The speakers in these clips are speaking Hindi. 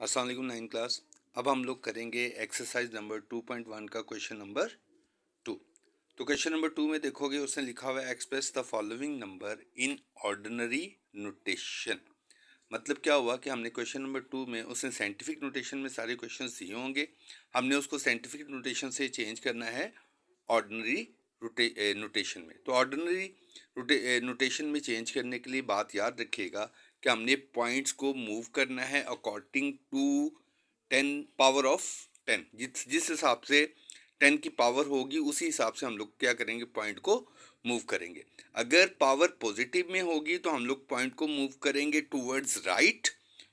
अस्सलाम वालेकुम 9 क्लास। अब हम लोग करेंगे एक्सरसाइज नंबर 2.1 का क्वेश्चन नंबर 2। तो क्वेश्चन नंबर 2 में देखोगे उसने लिखा हुआ है express the following number in ordinary notation. मतलब क्या हुआ कि हमने क्वेश्चन नंबर 2 में उसने साइंटिफिक नोटेशन में सारे क्वेश्चन दिए होंगे, हमने उसको साइंटिफिक नोटेशन से चेंज करना है ऑर्डिनरी नोटेशन में। तो ऑर्डिनरी नोटेशन में चेंज करने के लिए बात याद रखिएगा कि हमने पॉइंट्स को मूव करना है अकॉर्डिंग टू 10 पावर ऑफ 10। जिस हिसाब से 10 की पावर होगी उसी हिसाब से हम लोग क्या करेंगे, पॉइंट को मूव करेंगे। अगर पावर पॉजिटिव में होगी तो हम लोग पॉइंट को मूव करेंगे टूवर्ड्स राइट,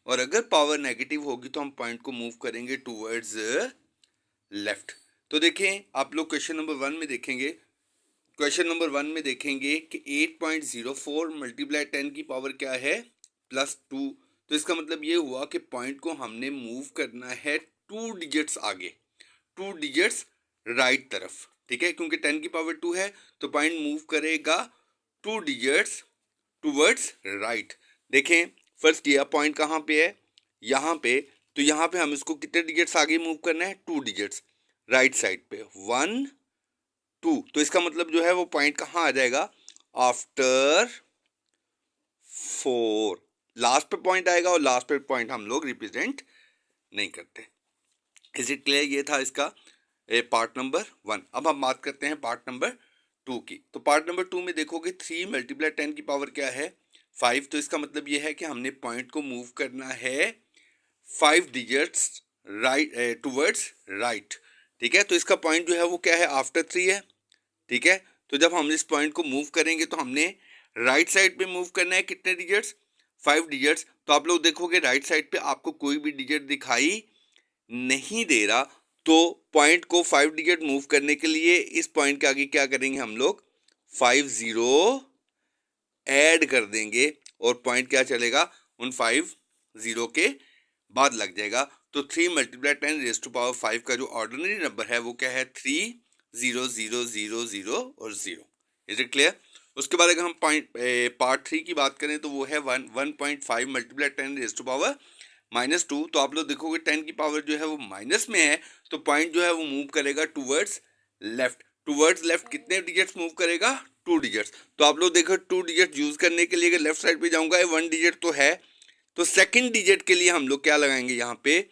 और अगर पावर नेगेटिव होगी तो हम पॉइंट को मूव करेंगे टूवर्ड्स लेफ्ट। तो देखें आप लोग क्वेश्चन नंबर 1 में देखेंगे, क्वेश्चन नंबर 1 में देखेंगे कि 8.04 मल्टीप्लाई 10 की पावर क्या है, +2। तो इसका मतलब ये हुआ कि पॉइंट को हमने मूव करना है 2 डिजिट्स आगे, 2 डिजिट्स राइट तरफ। ठीक है, क्योंकि 10 की पावर 2 है तो पॉइंट मूव करेगा 2 डिजिट्स टूवर्ड्स राइट। देखें फर्स्ट यह पॉइंट कहाँ पे है, यहाँ पे। तो यहाँ पे हम इसको कितने डिजिट्स आगे मूव करना है, 2 डिजिट्स राइट साइड पे, 1 2। तो इसका मतलब जो है वो पॉइंट कहाँ आ जाएगा, आफ्टर 4 लास्ट पे पॉइंट आएगा, और लास्ट पे पॉइंट हम लोग रिप्रेजेंट नहीं करते। Is it clear? ये था इसका पार्ट नंबर 1। अब हम बात करते हैं पार्ट नंबर 2 की। तो पार्ट नंबर 2 में देखोगे 3 मल्टीप्लाई 10 की पावर क्या है, 5। तो इसका मतलब ये है कि हमने पॉइंट को मूव करना है 5 डिजिट्स राइट टूवर्ड्स राइट। ठीक है, तो इसका पॉइंट जो है वो क्या है, आफ्टर 3 है। ठीक है, तो जब हम इस पॉइंट को मूव करेंगे तो हमने राइट साइड पे मूव करना है कितने डिजिट्स, 5 डिजिट्स। तो आप लोग देखोगे राइट साइड पे आपको कोई भी डिजिट दिखाई नहीं दे रहा, तो पॉइंट को 5 डिजिट मूव करने के लिए इस पॉइंट के आगे क्या करेंगे, हम लोग 5 0 ऐड कर देंगे, और पॉइंट क्या चलेगा, उन 5 0 के बाद लग जाएगा। तो 3 मल्टीप्लाई 10 रेज टू पावर 5 का जो ऑर्डिनरी नंबर है वो क्या है, 3 0 0 0 0 और 0। Is it clear? उसके बाद अगर हम पार्ट 3 की बात करें तो वो है 1.5 मल्टीप्लाई 10 रेज टू पावर -2। तो आप लोग देखोगे 10 की पावर जो है वो माइनस में है, तो पॉइंट जो है वो मूव करेगा टूवर्ड्स लेफ्ट। टूवर्ड्स लेफ्ट कितने डिजिट्स मूव करेगा, 2 डिजिट्स। तो आप लोग देखो 2 डिजिट यूज करने के लिए अगर लेफ्ट साइड पे जाऊंगा, 1 डिजिट तो है, तो सेकंड डिजिट के लिए हम लोग क्या लगाएंगे, यहाँ पे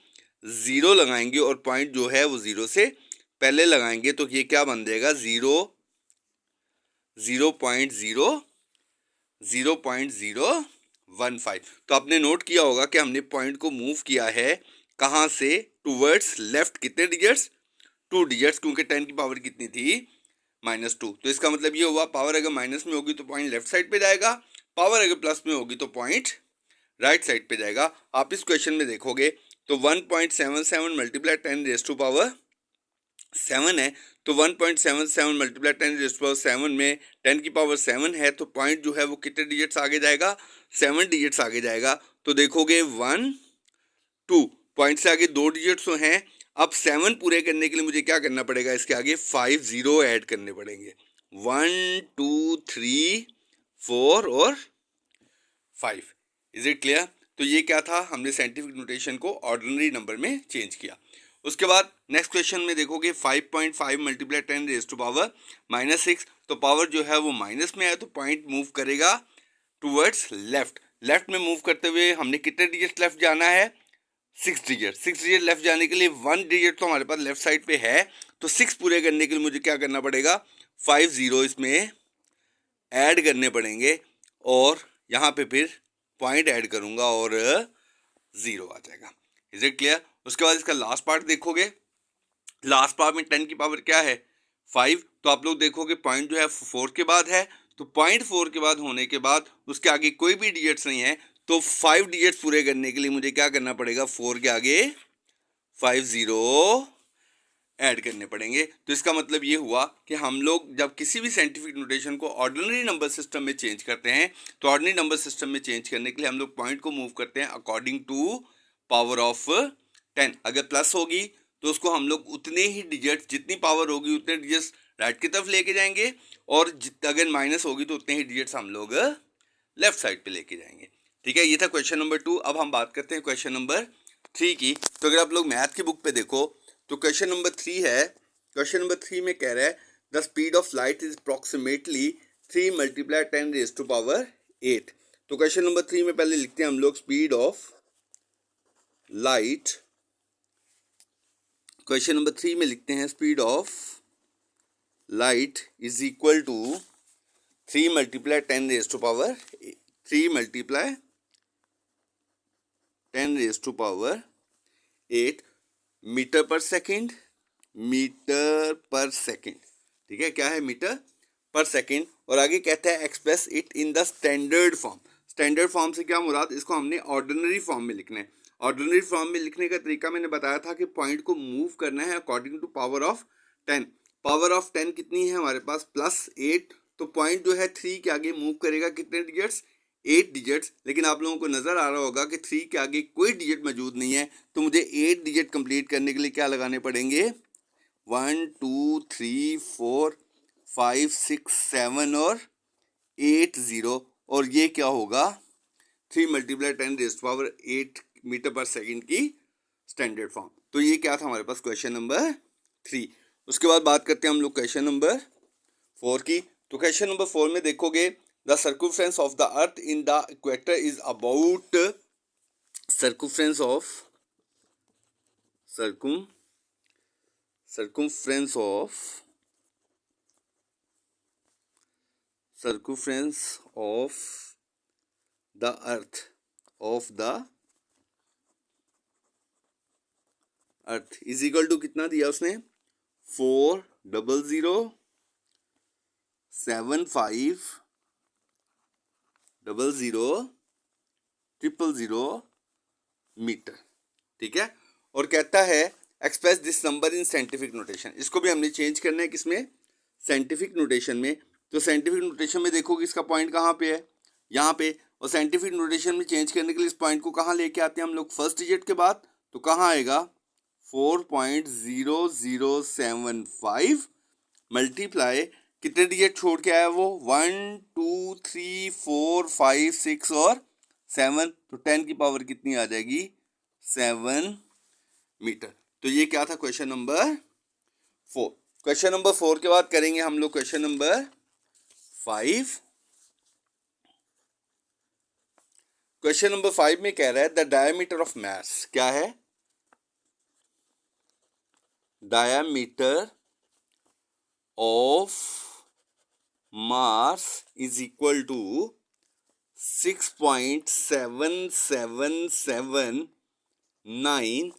0 लगाएंगे, और पॉइंट जो है वो 0 से पहले लगाएंगे। तो ये क्या बन जाएगा, 0.015। तो आपने नोट किया होगा कि हमने पॉइंट को मूव किया है कहाँ से, टूवर्ड्स लेफ्ट। कितने डिजिट्स, 2 डिजिट्स, क्योंकि 10 की पावर कितनी थी, -2। तो इसका मतलब ये हुआ पावर अगर माइनस में होगी तो पॉइंट लेफ्ट साइड पे जाएगा, पावर अगर प्लस में होगी तो पॉइंट राइट साइड पे जाएगा। आप इस क्वेश्चन में देखोगे तो 1.77 मल्टीप्लाई 10 रेज टू पावर 7 है, तो 1.77 मल्टीप्लाई 10 रेज टू पावर 7 में 10 की पावर 7 है, तो पॉइंट जो है वो कितने डिजिट्स आगे जाएगा, 7 डिजिट्स आगे जाएगा। तो देखोगे 1 2, पॉइंट से आगे 2 डिजिट्स तो हैं। अब 7 पूरे करने के लिए मुझे क्या करना पड़ेगा, इसके आगे 5 0 ऐड करने पड़ेंगे, 1 2 3 4 और 5। Is it clear? तो ये क्या था, हमने साइंटिफिक नोटेशन को ऑर्डिनरी नंबर में चेंज किया। उसके बाद नेक्स्ट क्वेश्चन में देखोगे 5.5 मल्टीप्लाई 10 रेज टू पावर -6। तो पावर जो है वो माइनस में है, तो पॉइंट मूव करेगा टूवर्ड्स लेफ्ट। लेफ्ट में मूव करते हुए हमने कितने डिजिट लेफ्ट जाना है, 6 डिजिट। 6 डिजिट लेफ्ट जाने के लिए 1 डिजिट तो हमारे पास लेफ्ट साइड पे है, तो 6 पूरे करने के लिए मुझे क्या करना पड़ेगा, 5 0 इसमें ऐड करने पड़ेंगे, और यहाँ पे फिर पॉइंट ऐड करूंगा और 0 आ जाएगा। Is it clear? उसके बाद इसका लास्ट पार्ट देखोगे, लास्ट पार्ट में 10 की पावर क्या है, 5। तो आप लोग देखोगे पॉइंट जो है 4 के बाद है, तो पॉइंट 4 के बाद होने के बाद उसके आगे कोई भी डिजिट्स नहीं है, तो 5 डिजिट्स पूरे करने के लिए मुझे क्या करना पड़ेगा, 4 के आगे 5 0 ऐड करने पड़ेंगे। तो इसका मतलब ये हुआ कि हम लोग जब किसी भी साइंटिफिक नोटेशन को ऑर्डिनरी नंबर सिस्टम में चेंज करते हैं, तो ऑर्डिनरी नंबर सिस्टम में चेंज करने के लिए हम लोग पॉइंट को मूव करते हैं अकॉर्डिंग टू पावर ऑफ 10। अगर प्लस होगी तो उसको हम लोग उतने ही डिजिट, जितनी पावर होगी उतने डिजिट्स राइट की तरफ लेके जाएंगे, और अगर माइनस होगी तो उतने ही डिजिट्स हम लोग लेफ्ट साइड पे लेके जाएंगे। ठीक है, ये था क्वेश्चन नंबर 2। अब हम बात करते हैं क्वेश्चन नंबर 3 की। तो अगर आप लोग मैथ की बुक पे देखो तो क्वेश्चन नंबर 3 है। क्वेश्चन नंबर 3 में कह रहा है the speed of light is approximately 3 multiply 10 raise to power 8। तो क्वेश्चन नंबर 3 में पहले लिखते हैं हम लोग speed of light. Question number 3 में लिखते हैं speed of light is equal to 3 multiply 10 raise to power 3 multiply 10 raise to power 8 metre per second. Metre per second, ठीक है, क्या है मीटर पर सेकेंड। और आगे कहता है express it in the standard form. Standard form से क्या मुराद, इसको हमने ऑर्डिनरी फॉर्म में लिखना है। ऑर्डिनरी फॉर्म में लिखने का तरीका मैंने बताया था कि पॉइंट को मूव करना है according to power of 10। Power of 10 कितनी है हमारे पास, +8। तो पॉइंट जो है 3 के आगे मूव करेगा कितने डिजिट्स, 8 डिजिट्स। लेकिन आप लोगों को नजर आ रहा होगा कि 3 के आगे कोई डिजिट मौजूद नहीं है, तो मुझे 8 डिजिट कंप्लीट करने के लिए क्या लगाने पड़ेंगे, 1 2 3 4 5 6 7 और 8 0। और ये क्या होगा, 3 multiply 10 raise to power 8 metre per second की स्टैंडर्ड फॉर्म। तो ये क्या था हमारे पास क्वेश्चन नंबर 3। उसके बाद बात करते हैं हम लोग क्वेश्चन नंबर 4 की। तो क्वेश्चन नंबर 4 में देखोगे the circumference of the earth in the equator is about circumference of the earth is equal to कितना दिया उसने, 40075000000 मीटर, ठीक है। और कहता है express this number in scientific notation. इसको भी हमने चेंज करना है किसमें, साइंटिफिक नोटेशन में। तो साइंटिफिक नोटेशन में देखोगे इसका पॉइंट कहाँ पे है, यहाँ पे। और साइंटिफिक नोटेशन में चेंज करने के लिए इस पॉइंट को कहाँ लेके आते हैं हम लोग, फर्स्ट डिजिट के बाद। तो कहाँ आएगा, 4.0075 मल्टीप्लाई कितने डिजिट छोड़ के आया वो, 1 2 3 4 5 6 और 7। तो 10 की पावर कितनी आ जाएगी, 7 मीटर। तो ये क्या था क्वेश्चन नंबर 4। क्वेश्चन नंबर 4 के बाद करेंगे हम लोग क्वेश्चन नंबर 5। क्वेश्चन नंबर 5 में कह रहा है द डायमीटर ऑफ मास, क्या है, diameter of mass is equal to 6.7779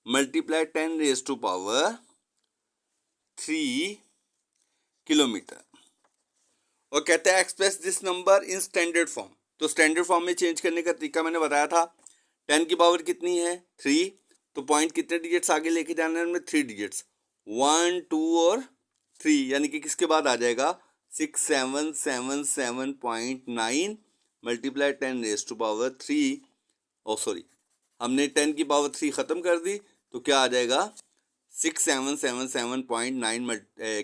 multiply 10 raise to power 3 kilometre. और कहते हैं express this number in standard form. तो स्टैंडर्ड फॉर्म में चेंज करने का तरीका मैंने बताया था। 10 की पावर कितनी है, 3। तो पॉइंट कितने डिजिट्स आगे लेके जाना है, 3 डिजिट्स, 1 2 और 3, यानी कि किसके बाद आ जाएगा, 6777.9 multiply 10 raise to power 3। Oh sorry, हमने 10 की पावर 3 ख़त्म कर दी, तो क्या आ जाएगा, 6777.9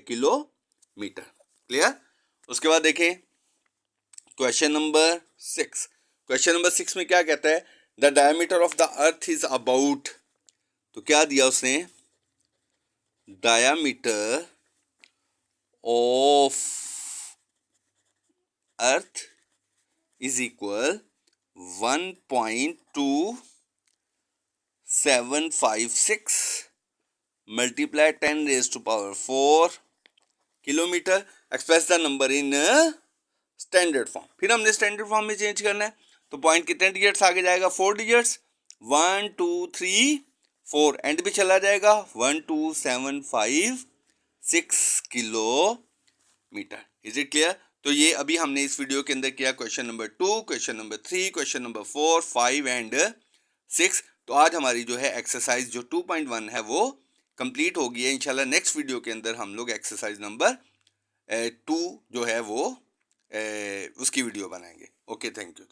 किलोमीटर। क्लियर। उसके बाद देखें क्वेश्चन नंबर 6। क्वेश्चन नंबर 6 में क्या कहता है, the diameter of the earth is about. तो क्या दिया उसने, diameter of earth is equal 1.2756 multiply 10 raise to power 4 kilometre. Express the number in standard form. फिर हमने स्टैंडर्ड फॉर्म में चेंज करना है। तो पॉइंट कितने डिजिट्स आगे जाएगा, 4 डिजिट्स, 1 2 3 4, एंड पे चला जाएगा 12756 किलोमीटर। Is it clear. तो ये अभी हमने इस वीडियो के अंदर किया question number 2, question number 3, question number 4, 5 and 6। तो आज हमारी जो है एक्सरसाइज जो 2.1 है वो कंप्लीट हो गई है। इंशाल्लाह नेक्स्ट वीडियो के अंदर हम लोग एक्सरसाइज नंबर 2 जो है वो उसकी वीडियो बनाएंगे। Okay, thank you.